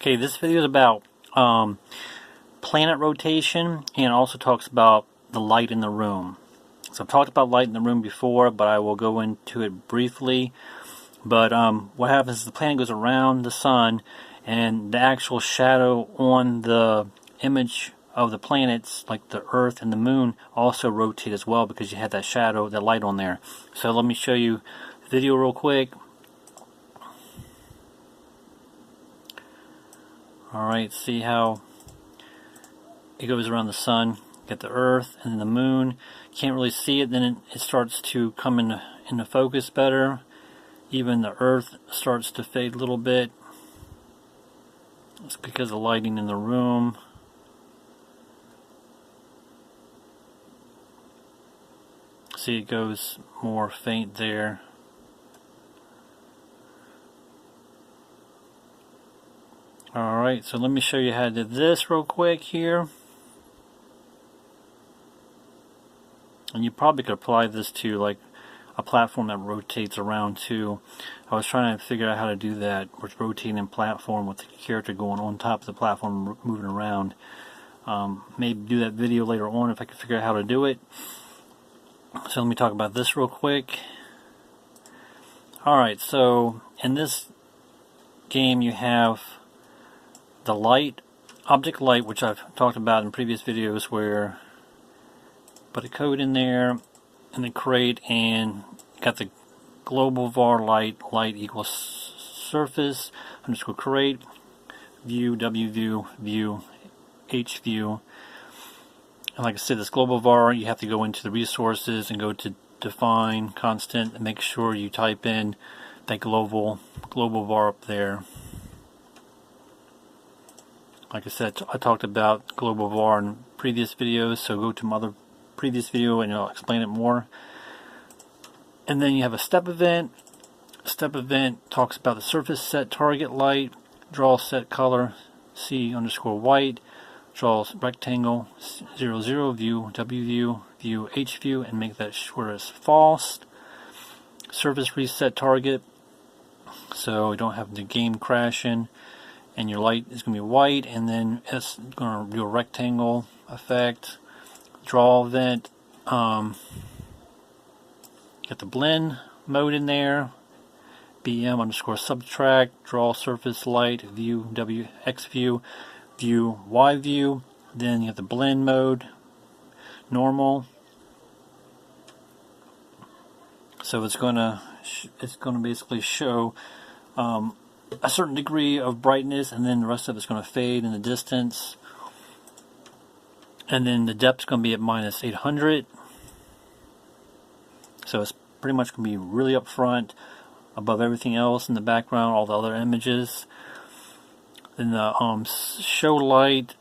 Okay, this video is about planet rotation, and also talks about the light in the room. So I've talked about light in the room before, but I will go into it briefly. But what happens is the planet goes around the sun, and the actual shadow on the image of the planets, like the Earth and the Moon, also rotate as well, because you had that shadow, that light on there. So let me show you the video real quick. Alright, see how it goes around the sun. Get the Earth and the Moon. Can't really see it, then it starts to come into focus better. Even the Earth starts to fade a little bit. It's because of lighting in the room. See, it goes more faint there. Alright, so let me show you how to do this real quick here. And you probably could apply this to like a platform that rotates around too. I was trying to figure out how to do that, with rotating platform with the character going on top of the platform, moving around. Maybe do that video later on if I can figure out how to do it. So let me talk about this real quick. Alright, so in this game you have the light, object light, which I've talked about in previous videos, where put a code in there and then create, and got the global var light equals surface underscore create view w view h view. And like I said, this global var, you have to go into the resources and go to define constant and make sure you type in that global var up there. Like I said, I talked about global var in previous videos, so go to my other previous video and I'll explain it more. And then you have a step event. Step event talks about the surface set target light, draw set color C underscore white, draw rectangle 0 0 view W view H view, and make that sure it's false. Surface reset target, so you don't have the game crashing, and your light is going to be white, and then it's going to do a rectangle effect. Draw event, get the blend mode in there, BM underscore subtract, draw surface light, view W X view, view Y view, then you have the blend mode, normal. So it's gonna basically show a certain degree of brightness, and then the rest of it's going to fade in the distance. And then the depth's going to be at minus 800. So it's pretty much going to be really up front, above everything else in the background, all the other images. Then the show light,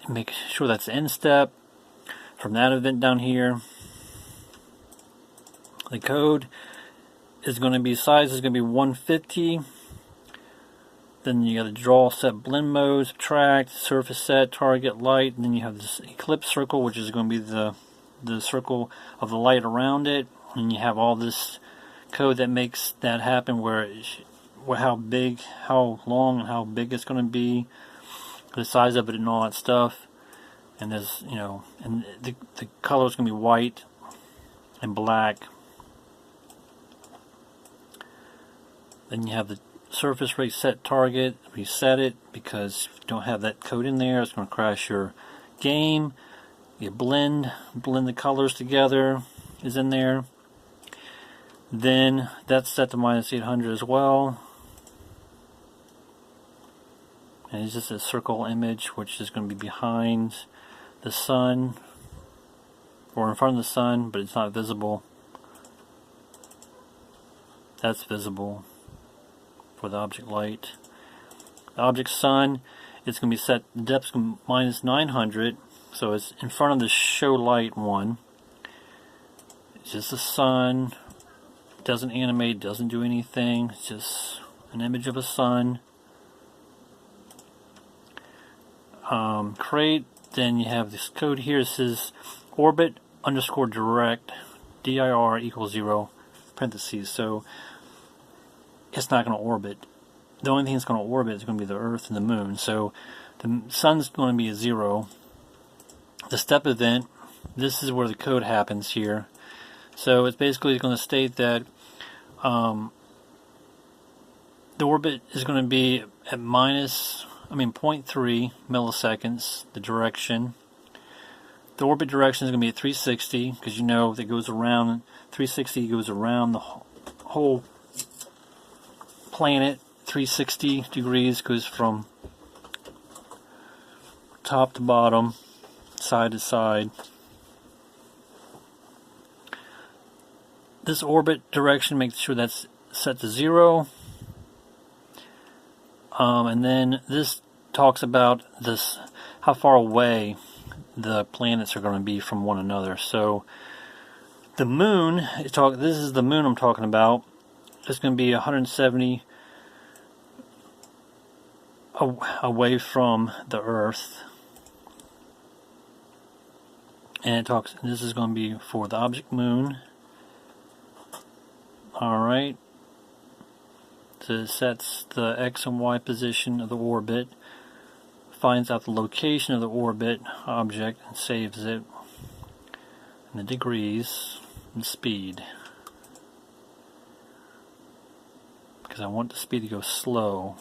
make sure that's the end step from that event down here. The code is going to be, size is going to be 150. Then you got to draw set blend mode, subtract, surface set, target light, and then you have this eclipse circle, which is going to be the circle of the light around it. And you have all this code that makes that happen, where how big, how long, and how big it's going to be, the size of it, and all that stuff. And there's, and the color is going to be white and black. Then you have the surface rate set target, reset it, because if you don't have that code in there, it's going to crash your game. You blend the colors together is in there. Then that's set to minus 800 as well. And it's just a circle image, which is going to be behind the sun, or in front of the sun, but it's not visible. That's visible for the object light. The object sun, it's going to be set, the depth's going to be minus 900, so it's in front of the show light one. It's just the sun, it doesn't animate, doesn't do anything, it's just an image of a sun. Create, then you have this code here, it says orbit underscore direct, dir equals 0, parentheses, so it's not going to orbit. the only thing that's going to orbit is going to be the Earth and the Moon. So the Sun's going to be a 0. The step event, this is where the code happens here. So it's basically going to state that the orbit is going to be at 0.3 milliseconds, the direction. The orbit direction is going to be at 360, because you know that goes around, 360 goes around the whole planet. 360 degrees goes from top to bottom, side to side. This orbit direction, make sure that's set to 0. And then this talks about this, how far away the planets are going to be from one another. So the moon, this is the moon I'm talking about. It's going to be 170 away from the Earth. And this is going to be for the object moon. Alright. So it sets the X and Y position of the orbit, finds out the location of the orbit object, and saves it, and the degrees, and speed. Because I want the speed to go slow.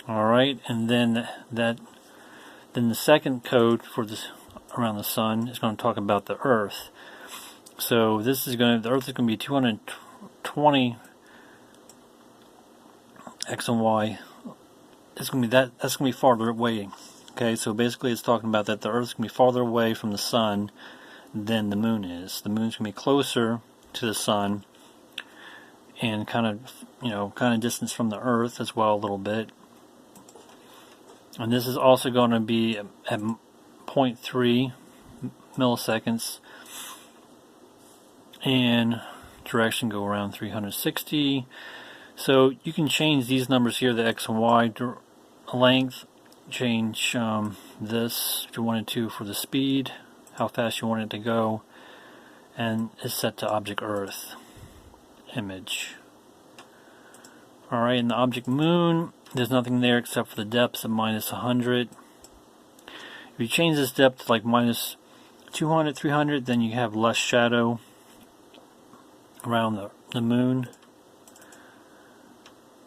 Alright, and then the second code for this around the sun is going to talk about the Earth. So the Earth is going to be 220 X and Y. It's going to be that's going to be farther away. Okay, so basically it's talking about that the Earth is going to be farther away from the sun than the moon is. The moon's going to be closer to the sun, and kind of distance from the Earth as well a little bit. And this is also going to be at 0.3 milliseconds, and direction go around 360. So you can change these numbers here, the X and Y length, change this if you wanted to for the speed, how fast you want it to go, and it's set to object Earth image. Alright, and the object moon, there's nothing there except for the depths at -100. If you change this depth to like -200, 300, then you have less shadow around the moon.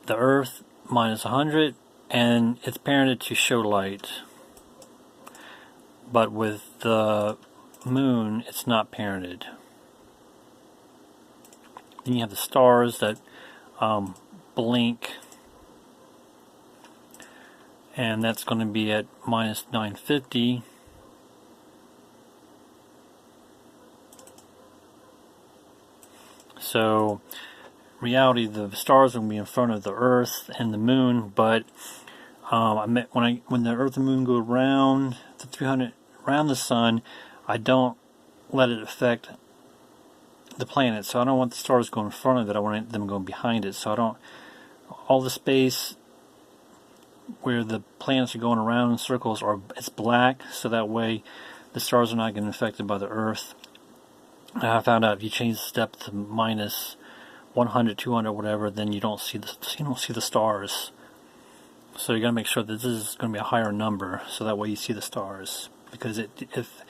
The Earth, -100, and it's parented to show light. But with the moon, it's not parented. Then you have the stars that blink, and that's going to be at -950. So, reality, the stars are going to be in front of the Earth and the Moon, but when the Earth and Moon go around the 300 around the Sun, I don't let it affect the planet. So I don't want the stars going in front of it. I want them going behind it. So I don't. All the space where the planets are going around in circles, it's black, so that way the stars are not getting affected by the Earth. And I found out if you change the depth to -100, 200, whatever, then you don't see the stars. So you got to make sure that this is going to be a higher number, so that way you see the stars. Because if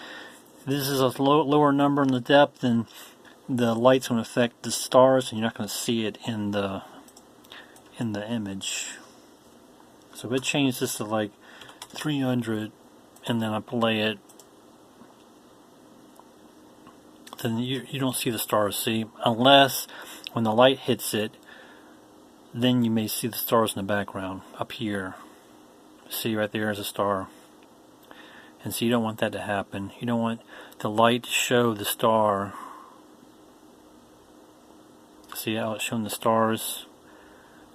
this is a lower number in the depth, then the light's going to affect the stars, and you're not going to see it in the image. So if I change this to like 300, and then I play it, then you don't see the stars, see? Unless when the light hits it, then you may see the stars in the background, up here. See, right there is a star. And so you don't want that to happen. You don't want the light to show the star. See how it's showing the stars?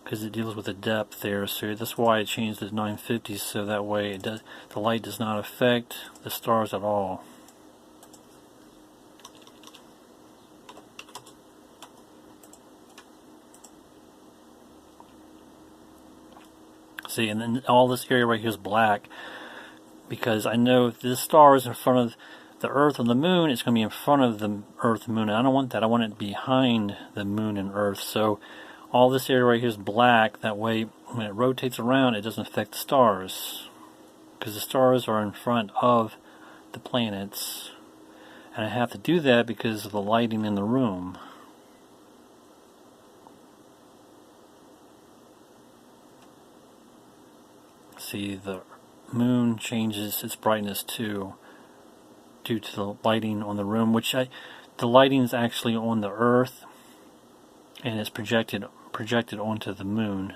Because it deals with the depth there. So that's why it changed to 950, so that way the light does not affect the stars at all. See, and then all this area right here is black, because I know if this star is in front of the Earth and the Moon, it's going to be in front of the Earth and Moon. And I don't want that. I want it behind the Moon and Earth. So all this area right here is black. That way, when it rotates around, it doesn't affect the stars, because the stars are in front of the planets. And I have to do that because of the lighting in the room. See, the moon changes its brightness too, due to the lighting on the room, the lighting is actually on the Earth, and it's projected onto the moon,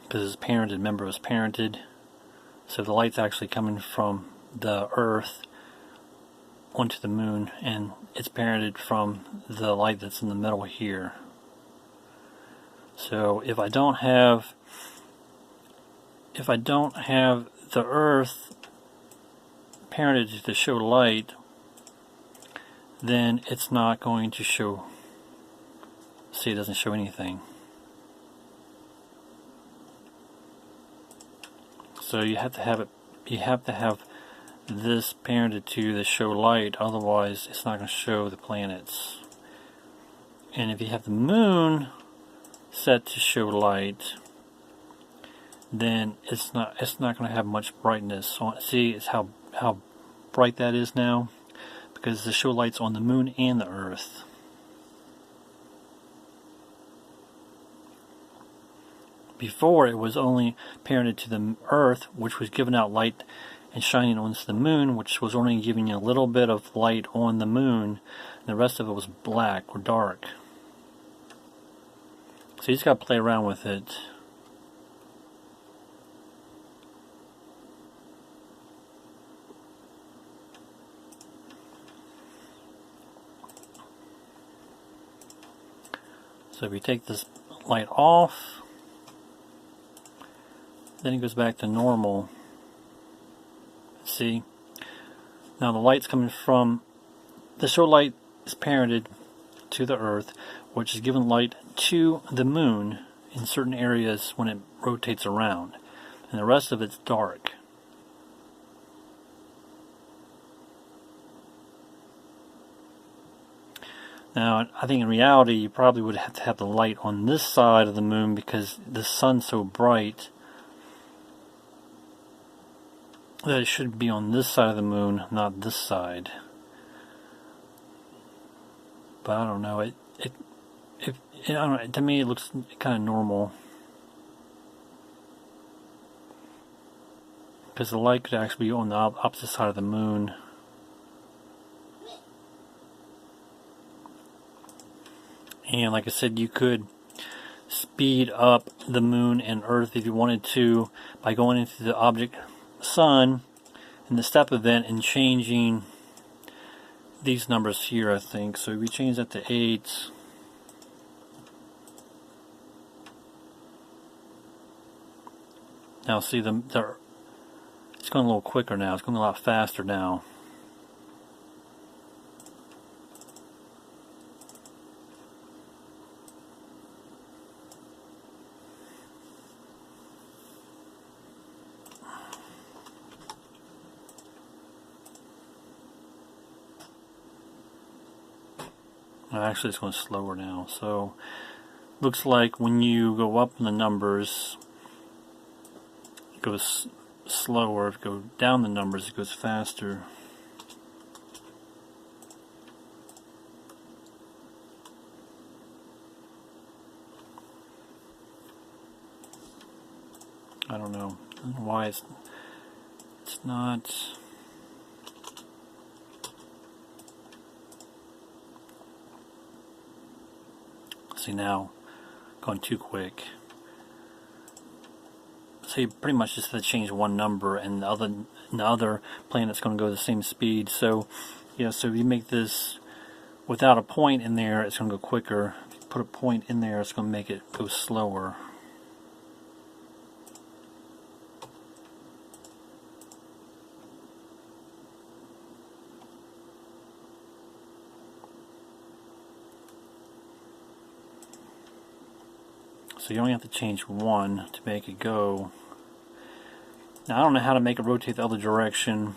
because it's parented. Remember, it was parented, so the light's actually coming from the Earth onto the moon, and it's parented from the light that's in the middle here. So if I don't have the Earth parented to show light, then it's not going to show. See, it doesn't show anything. So you have to have it. You have to have this parented to show light. Otherwise, it's not going to show the planets. And if you have the moon set to show light, then it's not going to have much brightness. See, it's how bright that is now, because the show light's on the moon and the Earth. Before, it was only parented to the Earth, which was giving out light and shining onto the moon, which was only giving you a little bit of light on the moon, and the rest of it was black or dark. So you just got to play around with it. So if you take this light off, then it goes back to normal. See? Now the light's coming from, the show light is parented to the Earth, which is giving light to the moon in certain areas when it rotates around. And the rest of it's dark. Now, I think in reality, you probably would have to have the light on this side of the moon, because the sun's so bright that it should be on this side of the moon, not this side. But I don't know. I don't know. To me, it looks kind of normal, because the light could actually be on the opposite side of the moon. And like I said, you could speed up the moon and Earth if you wanted to by going into the object Sun in the step event and changing these numbers here, I think. So if we change that to 8, now see it's going a little quicker now. It's going a lot faster now. Actually, it's going slower now. So, looks like when you go up in the numbers, it goes slower. If you go down the numbers, it goes faster. I don't know why it's not. See, now going too quick. So you pretty much just have to change one number, and the other planet's going to go the same speed. So yeah, so if you make this without a point in there, it's going to go quicker. If you put a point in there, it's going to make it go slower. So you only have to change one to make it go. Now I don't know how to make it rotate the other direction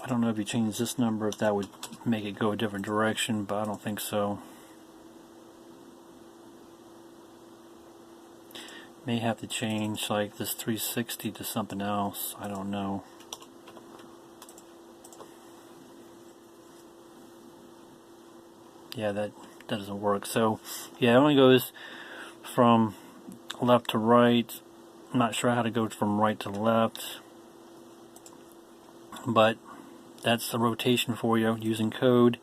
I don't know if you change this number, if that would make it go a different direction, but I don't think so. May have to change like this 360 to something else. I don't know. Yeah, that doesn't work. So yeah, it only goes from left to right. I'm not sure how to go from right to left, but that's the rotation for you using code.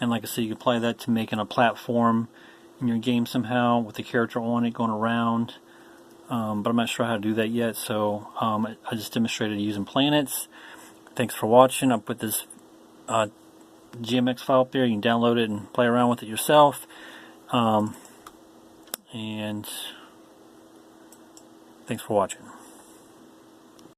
And like I said, you can apply that to making a platform in your game somehow with the character on it going around. But I'm not sure how to do that yet, so I just demonstrated using planets. Thanks for watching. I'll put this GMX file up there. You can download it and play around with it yourself. And thanks for watching.